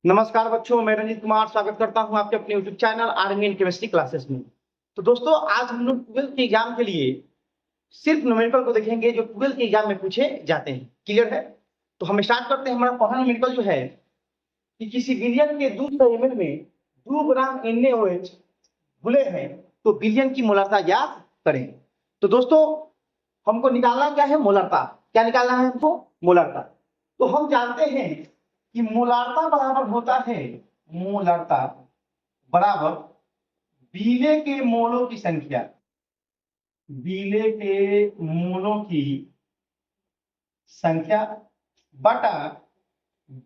नमस्कार बच्चों, मैं रंजीत कुमार स्वागत करता हूं आपके अपने YouTube channel army and chemistry classes में। तो दोस्तों, आज हम लोग 12th के एग्जाम के लिए सिर्फ न्यूमेरिकल को देखेंगे जो 12th के एग्जाम में पूछे जाते हैं। क्लियर है? तो हम स्टार्ट करते हैं। हमारा पहला न्यूमेरिकल जो है कि किसी बिलियन के 200 ml में 2 ग्राम NaOH घुले हैं तो बिलियन की मोलरता ज्ञात करें। तो दोस्तों, हमको निकालना क्या है? मोलरता। क्या निकालना है हमको? मोलरता। तो हम जानते हैं कि मोलारता बराबर होता है, मोलारता बराबर बीले के मोलों की संख्या, बीले के मोलों की संख्या बटा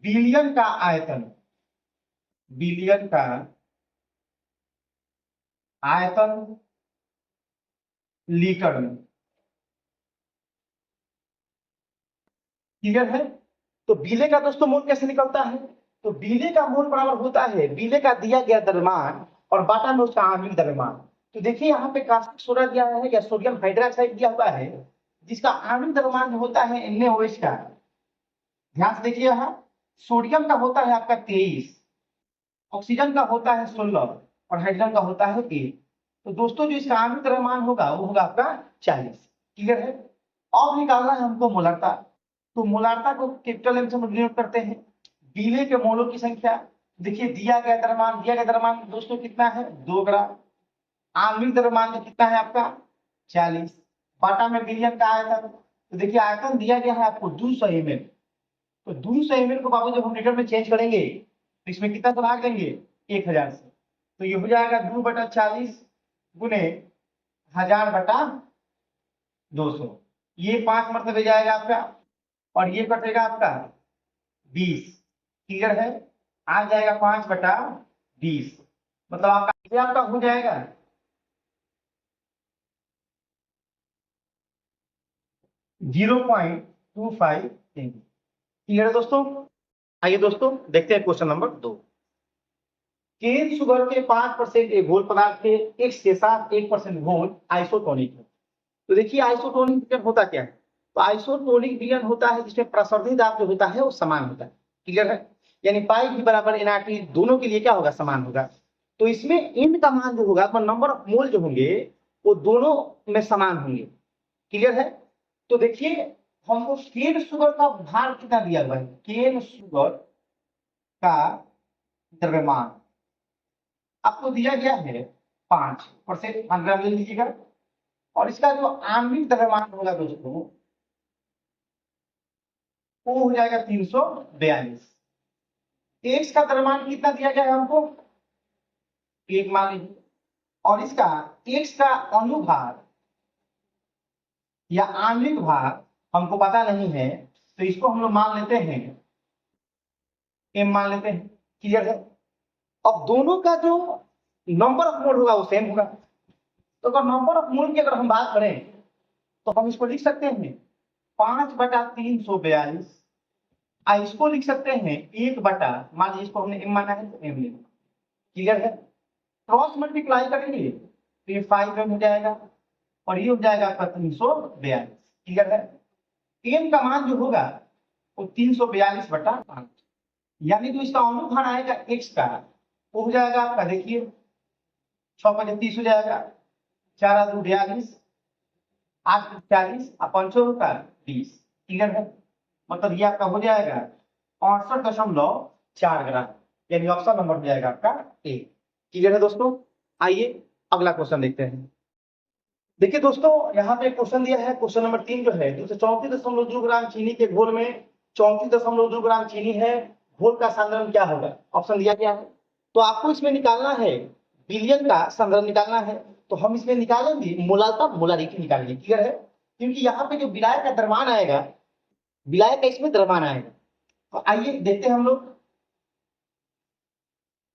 बिलियन का आयतन, बिलियन का आयतन लीटर में। क्लियर है? तो बीले का दोस्तों मोल कैसे निकलता है? तो बीले का मोल बराबर होता है बीले का दिया गया द्रव्यमान और बाटा में उसका आणविक द्रव्यमान। तो देखिए यहाँ पे कास्टिक सोडा दिया है या सोडियम हाइड्रोक्साइड दिया हुआ है, जिसका आणविक द्रव्यमान होता है NaOH का। ध्यान से देखिए, यहाँ सोडियम का होता है आपका 23, ऑक्सीजन का होता है 16 और हाइड्रोजन का होता है 1। तो दोस्तों, जो इसका आणविक द्रव्यमान होगा वो होगा आपका 40। क्लियर है? अब निकालना है हमको मोलरता। तो मोलारता को कैपिटल एम से हम डिनोट करते हैं। बीले के मोलों की संख्या, देखिए दिया गया द्रव्यमान दोस्तों कितना है? 2 ग्राम। आणविक द्रव्यमान जो कितना है आपका? 40। बाटा में बिलियन का आयतन, तो देखिए आयतन दिया गया है आपको 200 ml। तो 200 ml को बाबू जब हम लीटर में चेंज करेंगे तो इसमें कितना से भाग देंगे? 1000 से। तो ये हो जाएगा 2/40 गुने 1000/200। ये 5 मरतबे जाएगा आपका और ये कटेगा आपका 20। क्लियर है? आ जाएगा 5/20, मतलब आपका हो जाएगा 0.25 ml। क्लियर है दोस्तों? आइए दोस्तों, देखते हैं क्वेश्चन नंबर 2। केन शुगर के 5% एक घोल पदार्थ के X के साथ 1% घोल आइसोटोनिक है। तो देखिए आइसोटोनिक विलयन होता क्या है? तो आइसोटोनिक विलयन होता है जिसमें प्रसरणी दाब जो होता है वो समान होता है। क्लियर है? यानी पाई भी बराबर NRT दोनों के लिए क्या होगा? समान होगा। तो इसमें इन का मान जो होगा, नंबर ऑफ मोल जो होंगे वो दोनों में समान होंगे। क्लियर है? तो देखिए हमको केन शुगर का भार कितना दिया हुआ है? केन शुगर का द्रव्यमान आपको दिया गया है 5%, 5 ग्राम ले लीजिएगा। और इसका जो आणविक द्रव्यमान होगा दोस्तों वो हो जाएगा 342। एक्स का द्रव्यमान कितना दिया गया है हमको? 1 मान लीजिए। और इसका एक्स का अनुभार या आणविक भार हमको पता नहीं है, तो इसको हम लोग मान लेते हैं m मान लेते हैं। क्लियर है? अब दोनों का जो नंबर ऑफ मोल होगा वो सेम होगा। तो अगर नंबर ऑफ मोल की अगर हम बात करें तो हम इसको लिख सकते हैं 5/342। इसको लिख सकते हैं 1 मान लीजिए इसको हमने m माना है तो m लेंगे। क्लियर है? क्रॉस मल्टीप्लाई करेंगे तो ये 5m हो जाएगा और ये हो जाएगा आपका 342। क्लियर है? m का मान जो होगा वो 342/5, यानी जो इसका अनुभार आएगा x का वो हो जाएगा आपका, देखिए 6×30 हो जाएगा, 4×2 42, 8×40 और 5 होगा 20। क्लियर है? मतलब ये आपका हो जाएगा 68.4 ग्राम, यानी ऑप्शन नंबर हो जाएगा आपका ए। क्लियर है दोस्तों? आइए अगला क्वेश्चन देखते हैं। देखिए दोस्तों, यहाँ पे क्वेश्चन दिया है, क्वेश्चन नंबर 3 जो है 34.2 ग्राम चीनी के घोल में 34.2 ग्राम चीनी है, घोल का सांद्रण क्या होगा? ऑप्शन दिया गया है। तो आपको इसमें निकालना है बिलियन का सांद्रण निकालना है। तो हम इसमें निकालेंगे मोलारता, मोलारिटी निकालेंगे। क्लियर है? क्योंकि यहाँ पे जो विलायक का द्रव्यमान आएगा, विलायक का इसमें द्रव्यमान आएगा। तो आइए देखते हैं हम लोग।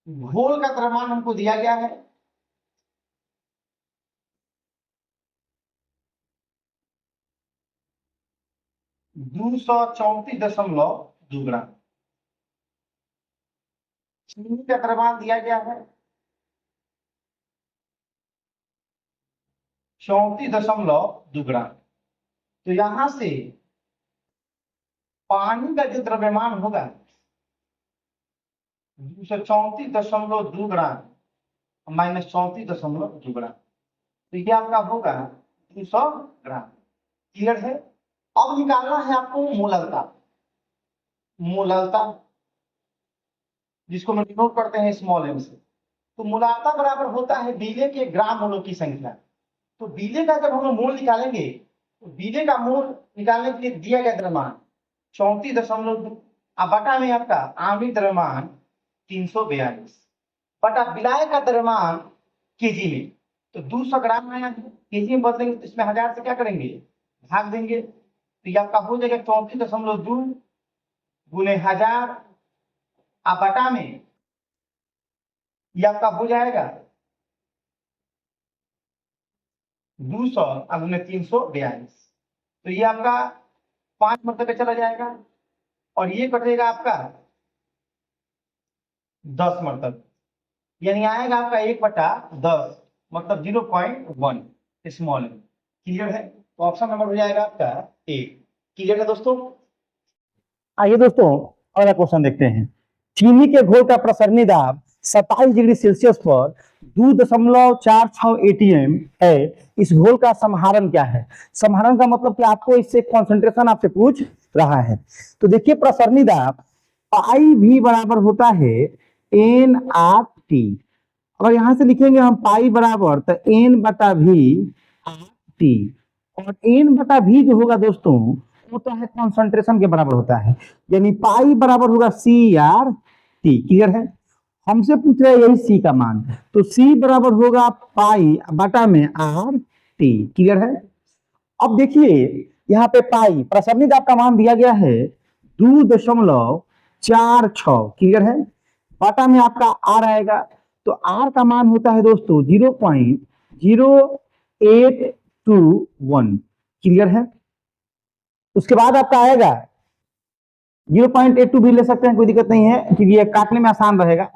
घोल का द्रव्यमान हमको दिया गया है 234.2 ग्राम। चीनी का द्रव्यमान दिया गया है 34.2 ग्राम। तो यहां से पानी का जो द्रव्यमान होगा 234.2 ग्राम माइनस 34.2 ग्राम, तो ये आपका होगा 200 ग्राम। क्लियर है। अब निकालना है आपको मोललता। मोललता जिसको हम डिनोट करते हैं स्मॉल एम से। तो मोललता बराबर होता है बीले के ग्राम मोलों की संख्या। तो बीले का जब हम लोग मोल निकालेंगे, तो बीले का मोल निकालने के लिए दिया गया द्रव्यमान 34.2 बटा में आपका आणविक द्रव्यमान 342 बटा विलायक का द्रव्यमान केजी में। तो 200 ग्राम आया है, केजी में बदलेंगे तो इसमें 1000 से क्या करेंगे, भाग देंगे। तो ये आपका हो जाएगा 34.2 गुने 1000 बटा में ये आपका हो जाएगा 200 गुने 342। तो ये आपका 5 मरतबे चला जाएगा और ये कटेगा आपका 10 मरतबे, यानी आएगा आपका 1/10 मतलब 0.1 स्मॉल एम। क्लियर है। तो ऑप्शन नंबर हो जाएगा आपका ए। क्लियर है दोस्तों। आइए दोस्तों अगला क्वेश्चन देखते हैं। चीनी के घोल का प्रसरणी दाब 27 डिग्री सेल्सियस पर 2.46 एटीएम है। इस घोल का समाहरण क्या है। समाहरण का मतलब कि आपको इससे कॉन्सेंट्रेशन आपसे पूछ रहा है। तो देखिए प्रसरणी दाब पाई भी बराबर होता है एन आर टी। अगर यहां से लिखेंगे हम पाई बराबर तो एन बटा भी आर टी, और एन बटा भी जो होगा दोस्तों वो तो है कॉन्सेंट्रेशन के बराबर होता है, यानी पाई बराबर होगा सी आर टी। क्लियर है। हमसे पूछ रहे यही सी का मान, तो सी बराबर होगा पाई बटा में आर टी। क्लियर है। अब देखिए यहाँ पे पाई प्रसरणी दाब का मान दिया गया है 2.46। क्लियर है। बटा में आपका आर आएगा, तो आर का मान होता है दोस्तों 0.0821। क्लियर है। उसके बाद आपका आएगा 0.82 भी ले सकते हैं, कोई दिक्कत नहीं है क्योंकि ये काटने में आसान रहेगा।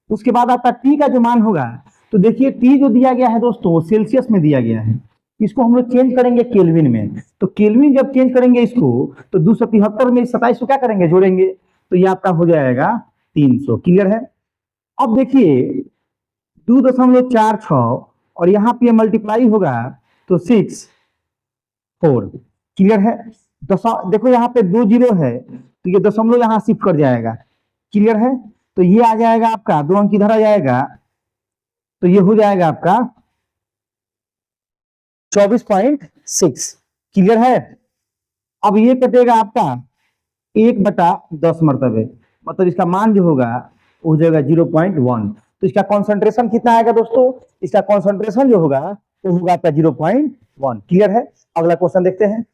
उसके बाद आपका टी का जो मान होगा, तो देखिए टी जो दिया गया है दोस्तों सेल्सियस में दिया गया है, इसको हम लोग चेंज करेंगे केल्विन में। तो केल्विन जब चेंज करेंगे इसको, तो 273 में 27 को क्या करेंगे, जोड़ेंगे, तो ये आपका हो जाएगा 300। क्लियर है। अब देखिए 2.46 और यहाँ पे मल्टीप्लाई होगा तो 64। क्लियर है। देखो यहाँ पे 2 जीरो है तो ये दशमलव यहाँ शिफ्ट कर जाएगा। क्लियर है। तो ये आ जाएगा आपका 2 अंक इधर आ जाएगा, तो ये हो जाएगा आपका 24.6। क्लियर है। अब ये कटेगा आपका 1/10 मरतबे, मतलब इसका मान जो होगा वो हो जाएगा 0.1। तो इसका कॉन्सेंट्रेशन कितना आएगा दोस्तों, इसका कॉन्सेंट्रेशन जो होगा वो होगा आपका 0.1। क्लियर है। अगला क्वेश्चन देखते हैं।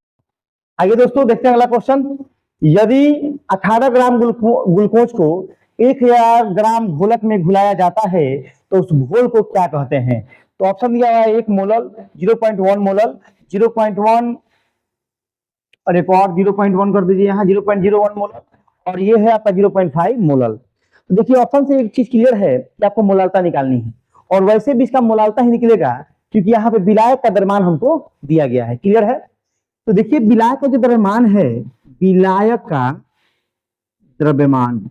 आइए दोस्तों देखते हैं अगला क्वेश्चन। यदि 18 ग्राम ग्लूकोज को 1000 ग्राम घोलक में घुलाया जाता है तो उस घोल को क्या कहते हैं। तो ऑप्शन दिया हुआ है 1 मोलल, 0.1 मोलल, 0.1 और एक और 0.1 कर दीजिए यहाँ 0.01 मोलल, और ये है आपका 0.5 मोलल। तो देखिए ऑप्शन से एक चीज क्लियर है कि आपको मोलालता निकालनी है, और वैसे भी इसका मोलालता ही निकलेगा क्योंकि यहाँ पे विलायक का द्रव्यमान हमको दिया गया है। क्लियर है। तो देखिए विलायक का जो द्रव्यमान है, विलायक का द्रव्यमान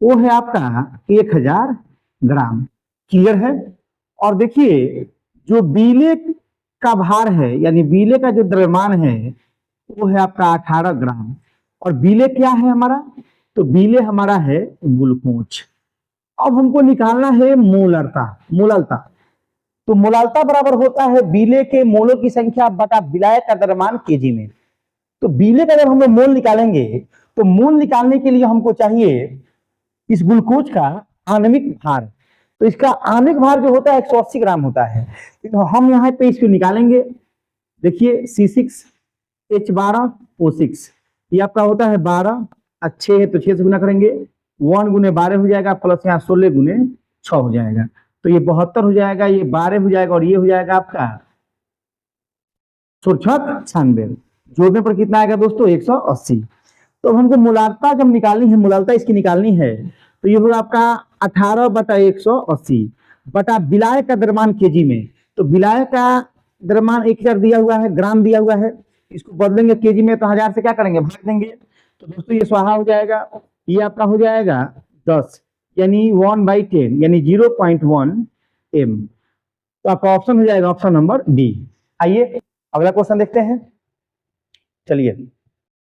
वो है आपका 1000 ग्राम। क्लियर है। और देखिए जो बीले का भार है, यानी बीले का जो द्रव्यमान है वो है आपका 18 ग्राम। और बीले क्या है हमारा, तो बीले हमारा है ग्लूकोज। अब हमको निकालना है मोलरता, मोललता। तो मोलालता बराबर होता है बीले के मोलों की संख्या बटा विलायक का द्रव्यमान केजी में। तो बीले का जब हम लोग मोल निकालेंगे, तो मोल निकालने के लिए हमको चाहिए इस ग्लूकोज का आणविक भार। तो इसका आणविक भार जो होता है 180 ग्राम होता है। तो हम यहाँ पे इसको निकालेंगे। देखिए C6H12O6 ये आपका होता है 12, अच्छे है तो 6 से गुना करेंगे, 1 गुने 12 हो जाएगा, प्लस यहाँ 16 गुने 6 हो जाएगा, तो ये 72 हो जाएगा, ये 12 हो जाएगा, और ये हो जाएगा आपका 96 जोड़ने पर कितना आएगा दोस्तों 180। तो हमको मोलालता जब निकालनी है, मोलालता इसकी निकालनी है, तो ये होगा आपका 18/180 बटा विलायक का द्रव्यमान केजी में। तो विलायक का द्रव्यमान 1000 दिया हुआ है, ग्राम दिया हुआ है, इसको बदलेंगे केजी में तो 1000 से क्या करेंगे, भाग देंगे, तो दोस्तों ये स्वाहा हो जाएगा। ये आपका हो जाएगा 10 यानी 1/10 यानी 0.1 m। तो आपका ऑप्शन हो जाएगा ऑप्शन नंबर डी। आइए अगला क्वेश्चन देखते हैं। चलिए